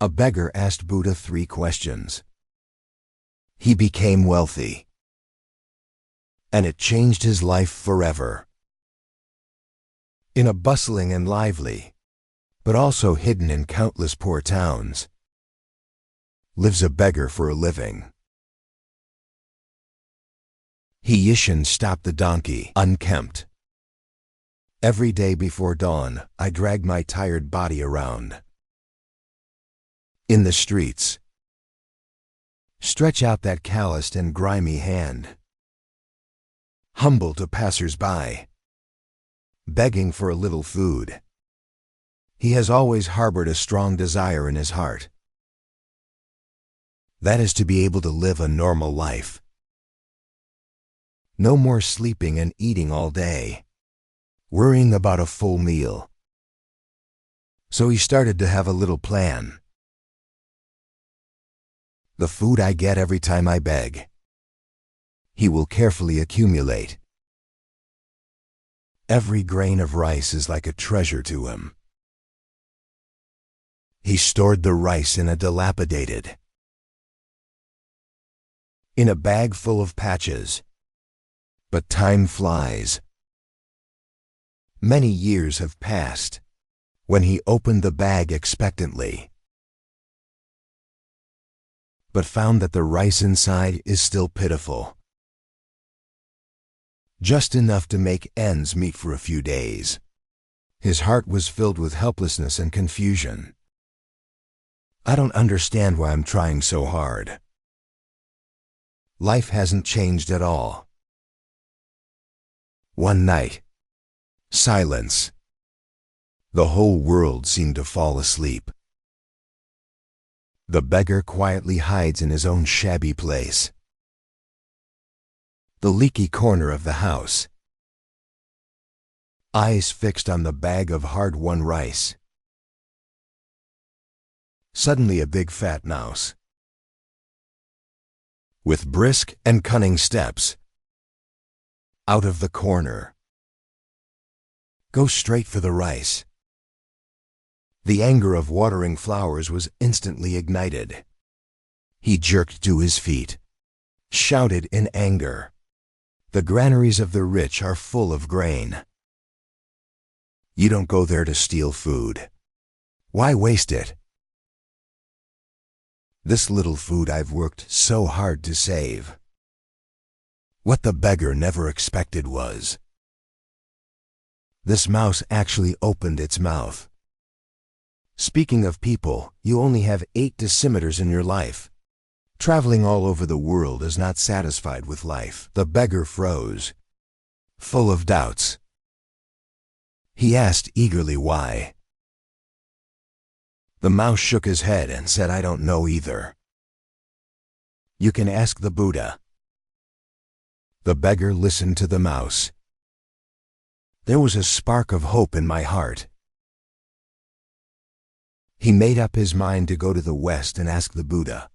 A beggar asked Buddha 3 questions. He became wealthy, and it changed his life forever. In a bustling and lively, but also hidden in countless poor towns, lives a beggar for a living. He Yishin stopped the donkey, unkempt. Every day before dawn, I drag my tired body around. In the streets, stretch out that calloused and grimy hand, humble to passers-by, begging for a little food. He has always harbored a strong desire in his heart. That is to be able to live a normal life. No more sleeping and eating all day, worrying about a full meal. So he started to have a little plan. The food I get every time I beg, he will carefully accumulate. Every grain of rice is like a treasure to him. He stored the rice in a dilapidated, in a bag full of patches. But time flies. Many years have passed when he opened the bag expectantly, but found that the rice inside is still pitiful. Just enough to make ends meet for a few days. His heart was filled with helplessness and confusion. I don't understand why I'm trying so hard. Life hasn't changed at all. One night, silence. The whole world seemed to fall asleep. The beggar quietly hides in his own shabby place, the leaky corner of the house, eyes fixed on the bag of hard-won rice. Suddenly a big fat mouse, with brisk and cunning steps, out of the corner, goes straight for the rice. The anger of watering flowers was instantly ignited. He jerked to his feet, shouted in anger, "The granaries of the rich are full of grain. You don't go there to steal food. Why waste it? This little food I've worked so hard to save." What the beggar never expected was, this mouse actually opened its mouth. Speaking of people, you only have 8 decimeters in your life. Traveling all over the world is not satisfied with life. The beggar froze, full of doubts. He asked eagerly why. The mouse shook his head and said, "I don't know either. You can ask the Buddha." The beggar listened to the mouse. There was a spark of hope in my heart. He made up his mind to go to the West and ask the Buddha.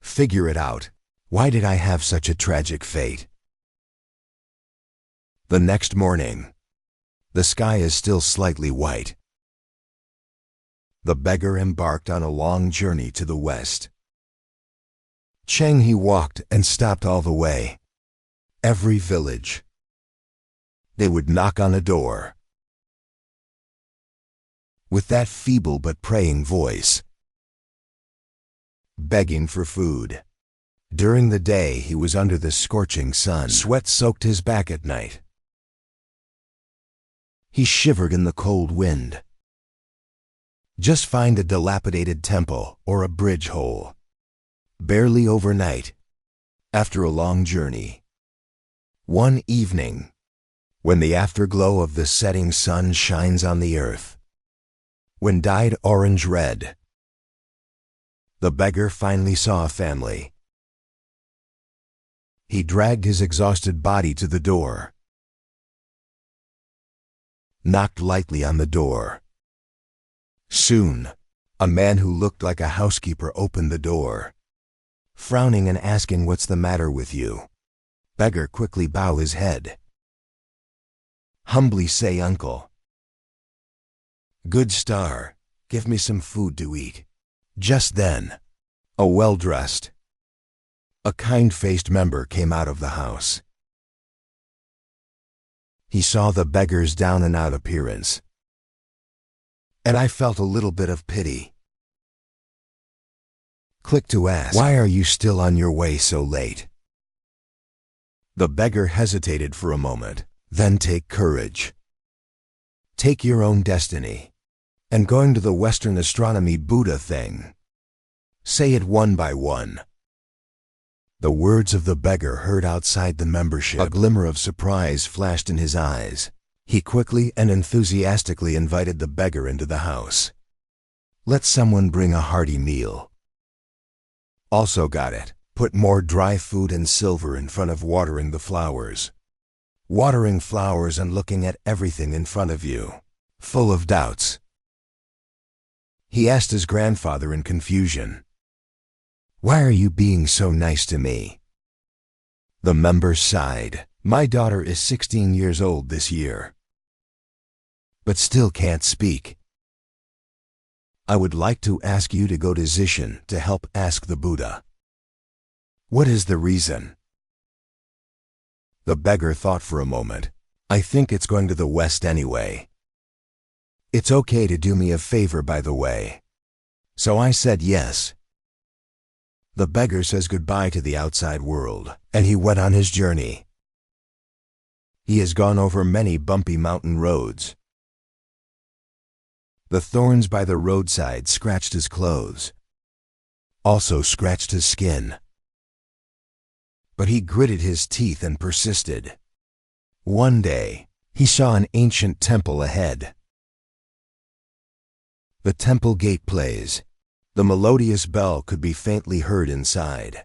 Figure it out. Why did I have such a tragic fate? The next morning, the sky is still slightly white. The beggar embarked on a long journey to the West. Cheng he walked and stopped all the way. Every village, they would knock on a door. With that feeble but praying voice, begging for food. During the day he was under the scorching sun. Sweat soaked his back at night. He shivered in the cold wind. Just find a dilapidated temple or a bridge hole. Barely overnight, after a long journey. One evening, when the afterglow of the setting sun shines on the earth, when dyed orange-red, the beggar finally saw a family. He dragged his exhausted body to the door, knocked lightly on the door. Soon, a man who looked like a housekeeper opened the door, frowning and asking, "What's the matter with you?" Beggar quickly bow his head. Humbly say, "Uncle." "Good star. Give me some food to eat." Just then, a well-dressed, a kind-faced member came out of the house. He saw the beggar's down-and-out appearance, and I felt a little bit of pity. Click to ask, "Why are you still on your way so late?" The beggar hesitated for a moment. "Then take courage. Take your own destiny. And going to the Western astronomy Buddha thing. Say it one by one." The words of the beggar heard outside the membership. A glimmer of surprise flashed in his eyes. He quickly and enthusiastically invited the beggar into the house. "Let someone bring a hearty meal. Also got it. Put more dry food and silver in front of watering the flowers." Watering flowers and looking at everything in front of you. Full of doubts, he asked his grandfather in confusion, "Why are you being so nice to me?" The member sighed. "My daughter is 16 years old this year, but still can't speak. I would like to ask you to go to Zishan to help ask the Buddha. What is the reason?" The beggar thought for a moment. "I think it's going to the West anyway. It's okay to do me a favor, by the way." So I said yes. The beggar says goodbye to the outside world, and he went on his journey. He has gone over many bumpy mountain roads. The thorns by the roadside scratched his clothes, also scratched his skin. But he gritted his teeth and persisted. One day, he saw an ancient temple ahead. The temple gate plays. The melodious bell could be faintly heard inside.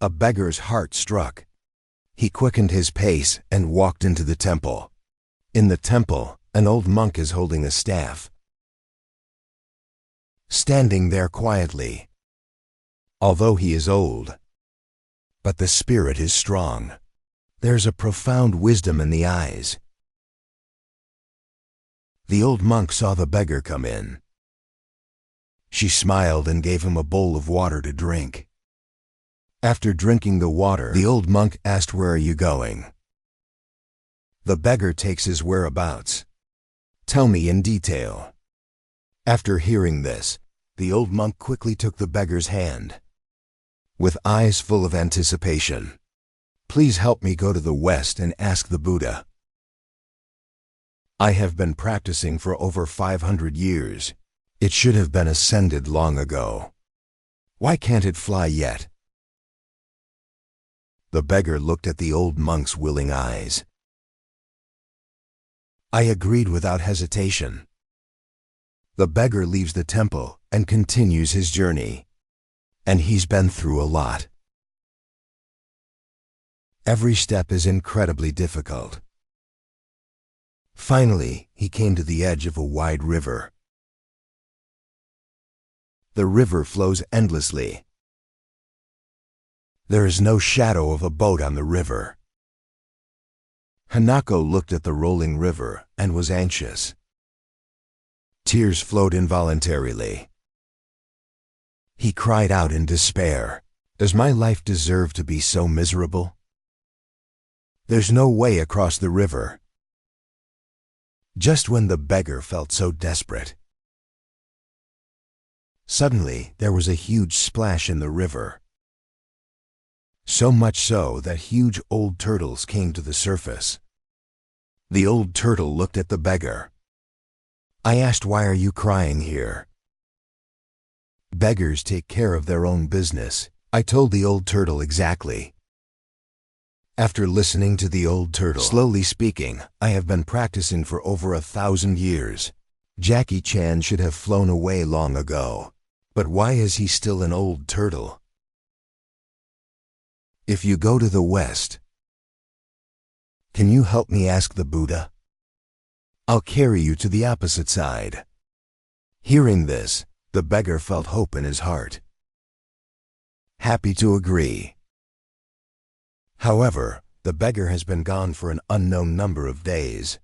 A beggar's heart struck. He quickened his pace and walked into the temple. In the temple, an old monk is holding a staff, standing there quietly. Although he is old, but the spirit is strong. There's a profound wisdom in the eyes. The old monk saw the beggar come in. She smiled and gave him a bowl of water to drink. After drinking the water, the old monk asked, "Where are you going?" The beggar takes his whereabouts. "Tell me in detail." After hearing this, the old monk quickly took the beggar's hand, with eyes full of anticipation. "Please help me go to the West and ask the Buddha. I have been practicing for over 500 years. It should have been ascended long ago. Why can't it fly yet?" The beggar looked at the old monk's willing eyes. I agreed without hesitation. The beggar leaves the temple and continues his journey. And he's been through a lot. Every step is incredibly difficult. Finally, he came to the edge of a wide river. The river flows endlessly. There is no shadow of a boat on the river. Hanako looked at the rolling river and was anxious. Tears flowed involuntarily. He cried out in despair, "Does my life deserve to be so miserable? There's no way across the river." Just when the beggar felt so desperate, suddenly there was a huge splash in the river. So much so that huge old turtles came to the surface. The old turtle looked at the beggar. I asked, "Why are you crying here?" "Beggars take care of their own business," I told the old turtle exactly. After listening to the old turtle slowly speaking, "I have been practicing for over 1,000 years. Jackie Chan should have flown away long ago. But why is he still an old turtle? If you go to the West, can you help me ask the Buddha? I'll carry you to the opposite side." Hearing this, the beggar felt hope in his heart. Happy to agree. However, the beggar has been gone for an unknown number of days.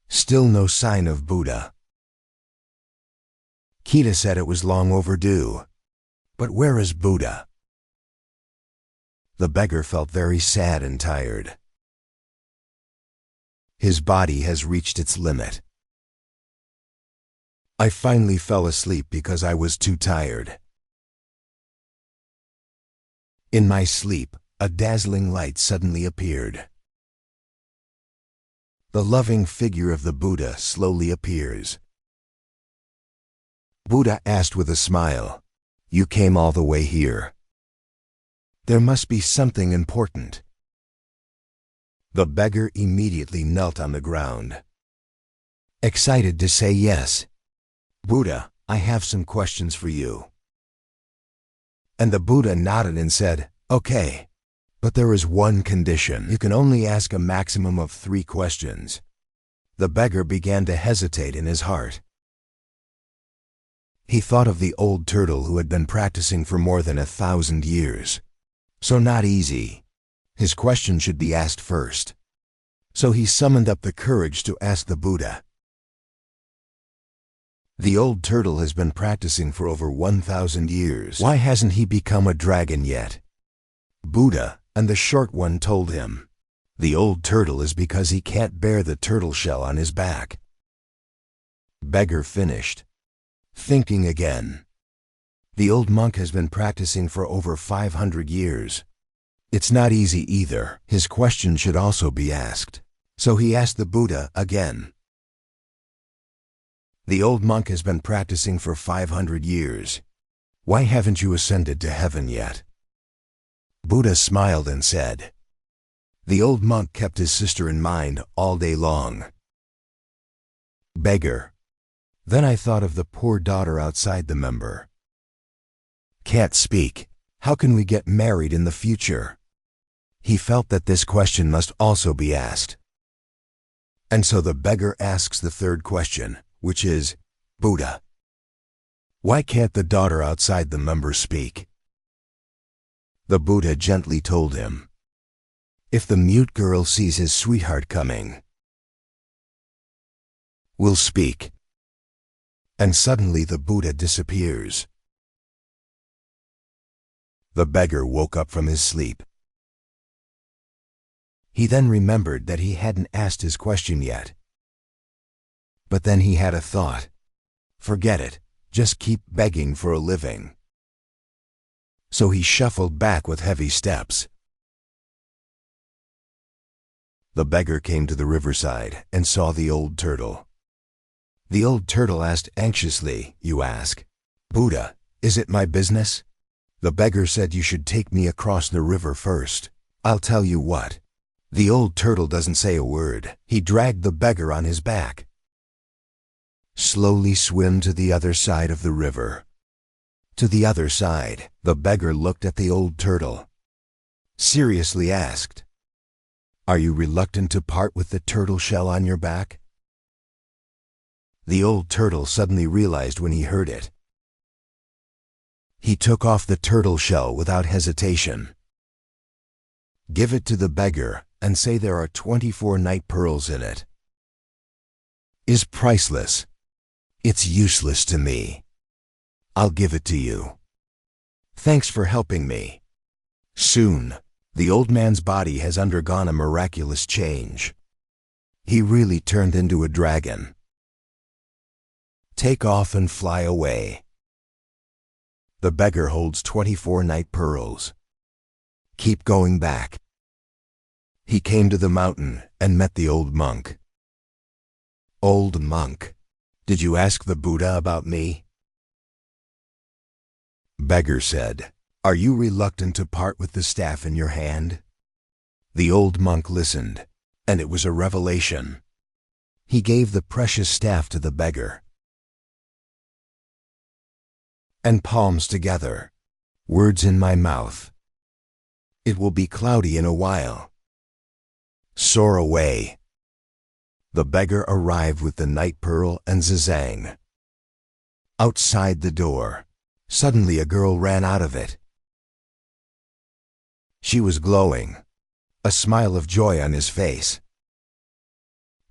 Still no sign of Buddha. Kita said it was long overdue. But where is Buddha? The beggar felt very sad and tired. His body has reached its limit. I finally fell asleep because I was too tired. In my sleep, a dazzling light suddenly appeared. The loving figure of the Buddha slowly appears. Buddha asked with a smile, "You came all the way here. There must be something important." The beggar immediately knelt on the ground, excited to say yes. "Buddha, I have some questions for you." And the Buddha nodded and said, "Okay, but there is one condition. You can only ask a maximum of 3 questions." The beggar began to hesitate in his heart. He thought of the old turtle who had been practicing for more than 1,000 years. So not easy. His question should be asked first. So he summoned up the courage to ask the Buddha. The old turtle has been practicing for over 1,000 years. Why hasn't he become a dragon yet? Buddha and the short one told him, the old turtle is because he can't bear the turtle shell on his back. Beggar finished, thinking again. The old monk has been practicing for over 500 years. It's not easy either. His question should also be asked. So he asked the Buddha again. The old monk has been practicing for 500 years. Why haven't you ascended to heaven yet? Buddha smiled and said, the old monk kept his sister in mind all day long. Beggar. Then I thought of the poor daughter outside the member. Can't speak. How can we get married in the future? He felt that this question must also be asked. And so the beggar asks the third question, which is, Buddha, why can't the daughter outside the member speak? The Buddha gently told him, if the mute girl sees his sweetheart coming, will speak. And suddenly the Buddha disappears. The beggar woke up from his sleep. He then remembered that he hadn't asked his question yet. But then he had a thought. Forget it, just keep begging for a living. So he shuffled back with heavy steps. The beggar came to the riverside and saw the old turtle. The old turtle asked anxiously, you ask, Buddha, is it my business? The beggar said you should take me across the river first. I'll tell you what. The old turtle doesn't say a word. He dragged the beggar on his back. Slowly swim to the other side of the river. To the other side, the beggar looked at the old turtle. Seriously asked, are you reluctant to part with the turtle shell on your back? The old turtle suddenly realized when he heard it. He took off the turtle shell without hesitation. Give it to the beggar and say there are 24 night pearls in it. Is priceless. It's useless to me. I'll give it to you. Thanks for helping me. Soon, the old man's body has undergone a miraculous change. He really turned into a dragon. Take off and fly away. The beggar holds 24 night pearls. Keep going back. He came to the mountain and met the old monk. Old monk, did you ask the Buddha about me? Beggar said, are you reluctant to part with the staff in your hand? The old monk listened, and it was a revelation. He gave the precious staff to the beggar. And palms together, words in my mouth. It will be cloudy in a while. Soar away. The beggar arrived with the night pearl and zizang. Outside the door, suddenly a girl ran out of it. She was glowing, a smile of joy on his face.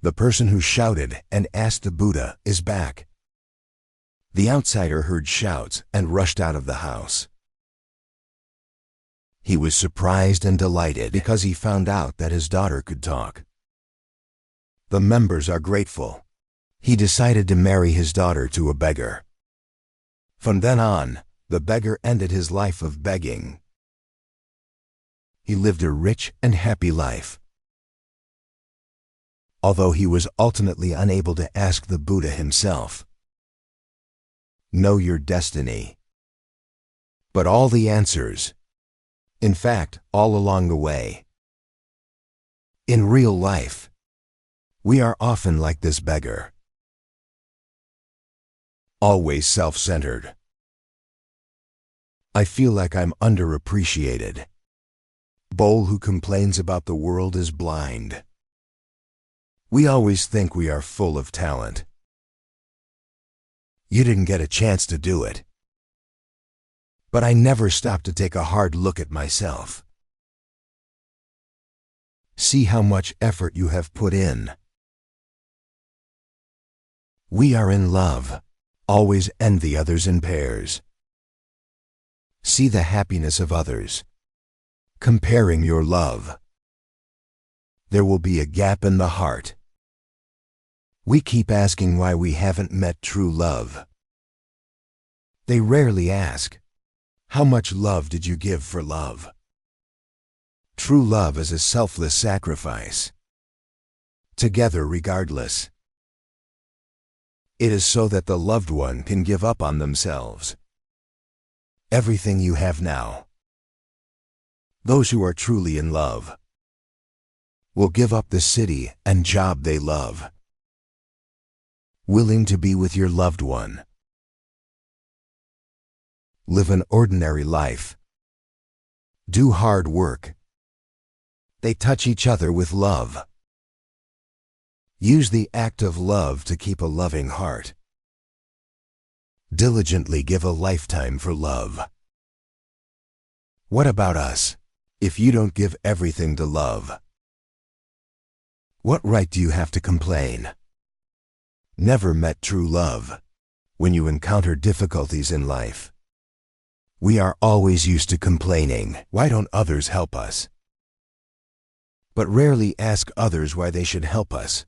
The person who shouted and asked the Buddha is back. The outsider heard shouts and rushed out of the house. He was surprised and delighted because he found out that his daughter could talk. The members are grateful. He decided to marry his daughter to a beggar. From then on, the beggar ended his life of begging. He lived a rich and happy life. Although he was ultimately unable to ask the Buddha himself, "Know your destiny." But all the answers, in fact, all along the way. In real life, we are often like this beggar. Always self-centered. I feel like I'm underappreciated. Bull who complains about the world is blind. We always think we are full of talent. You didn't get a chance to do it. But I never stop to take a hard look at myself. See how much effort you have put in. We are in love. Always envy others in pairs. See the happiness of others. Comparing your love. There will be a gap in the heart. We keep asking why we haven't met true love. They rarely ask, how much love did you give for love? True love is a selfless sacrifice. Together regardless. It is so that the loved one can give up on themselves. Everything you have now. Those who are truly in love will give up the city and job they love. Willing to be with your loved one. Live an ordinary life. Do hard work. They touch each other with love. Use the act of love to keep a loving heart. Diligently give a lifetime for love. What about us, if you don't give everything to love? What right do you have to complain? Never met true love. When you encounter difficulties in life, we are always used to complaining. Why don't others help us? But rarely ask others why they should help us.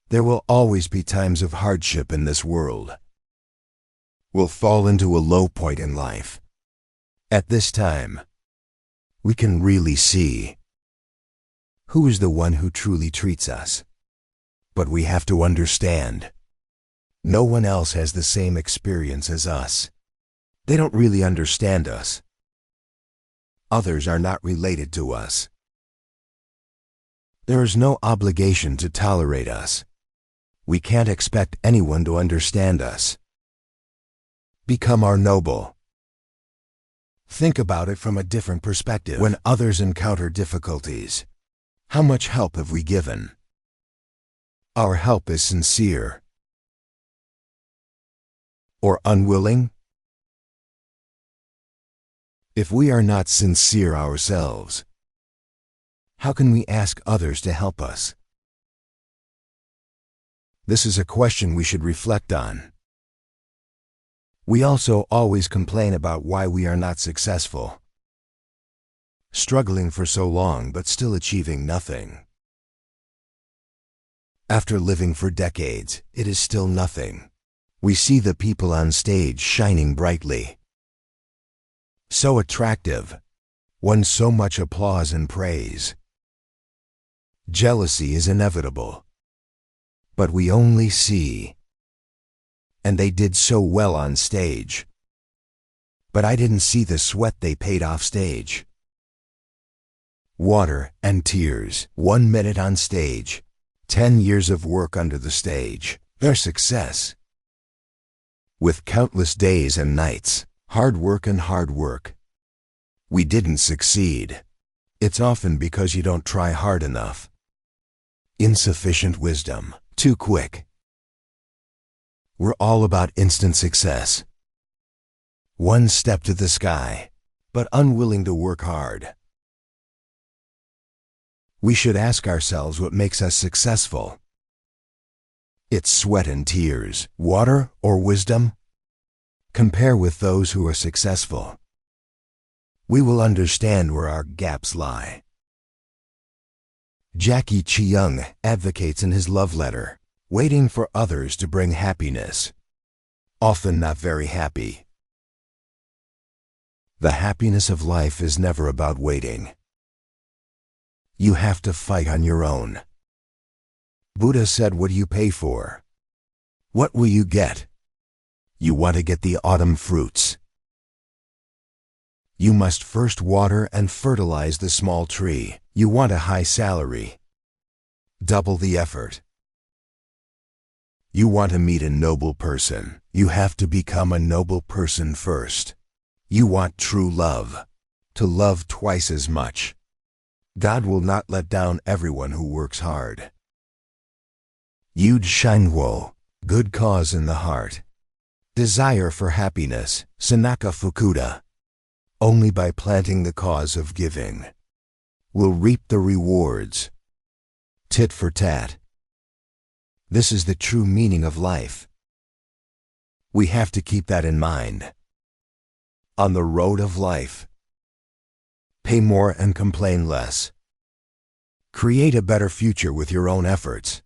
There will always be times of hardship in this world. We'll fall into a low point in life. At this time, we can really see who is the one who truly treats us. But we have to understand, no one else has the same experience as us. They don't really understand us. Others are not related to us. There is no obligation to tolerate us. We can't expect anyone to understand us. Become our noble. Think about it from a different perspective. When others encounter difficulties, how much help have we given? Our help is sincere or unwilling? If we are not sincere ourselves, how can we ask others to help us? This is a question we should reflect on. We also always complain about why we are not successful. Struggling for so long but still achieving nothing. After living for decades, it is still nothing. We see the people on stage shining brightly. So attractive, won so much applause and praise. Jealousy is inevitable. But we only see. And they did so well on stage. But I didn't see the sweat they paid off stage. Water and tears, 1 minute on stage, 10 years of work under the stage, their success. With countless days and nights, hard work and hard work. We didn't succeed. It's often because you don't try hard enough. Insufficient wisdom, too quick. We're all about instant success. One step to the sky, but unwilling to work hard. We should ask ourselves what makes us successful. It's sweat and tears, water or wisdom? Compare with those who are successful. We will understand where our gaps lie. Jackie Cheung advocates in his love letter, waiting for others to bring happiness, often not very happy. The happiness of life is never about waiting. You have to fight on your own. Buddha said, what do you pay for? What will you get? You want to get the autumn fruits. You must first water and fertilize the small tree. You want a high salary. Double the effort. You want to meet a noble person. You have to become a noble person first. You want true love. To love twice as much. God will not let down everyone who works hard. Yud Shangwo, good cause in the heart. Desire for happiness, Sanaka Fukuda. Only by planting the cause of giving will reap the rewards. Tit for tat. This is the true meaning of life. We have to keep that in mind. On the road of life, pay more and complain less. Create a better future with your own efforts.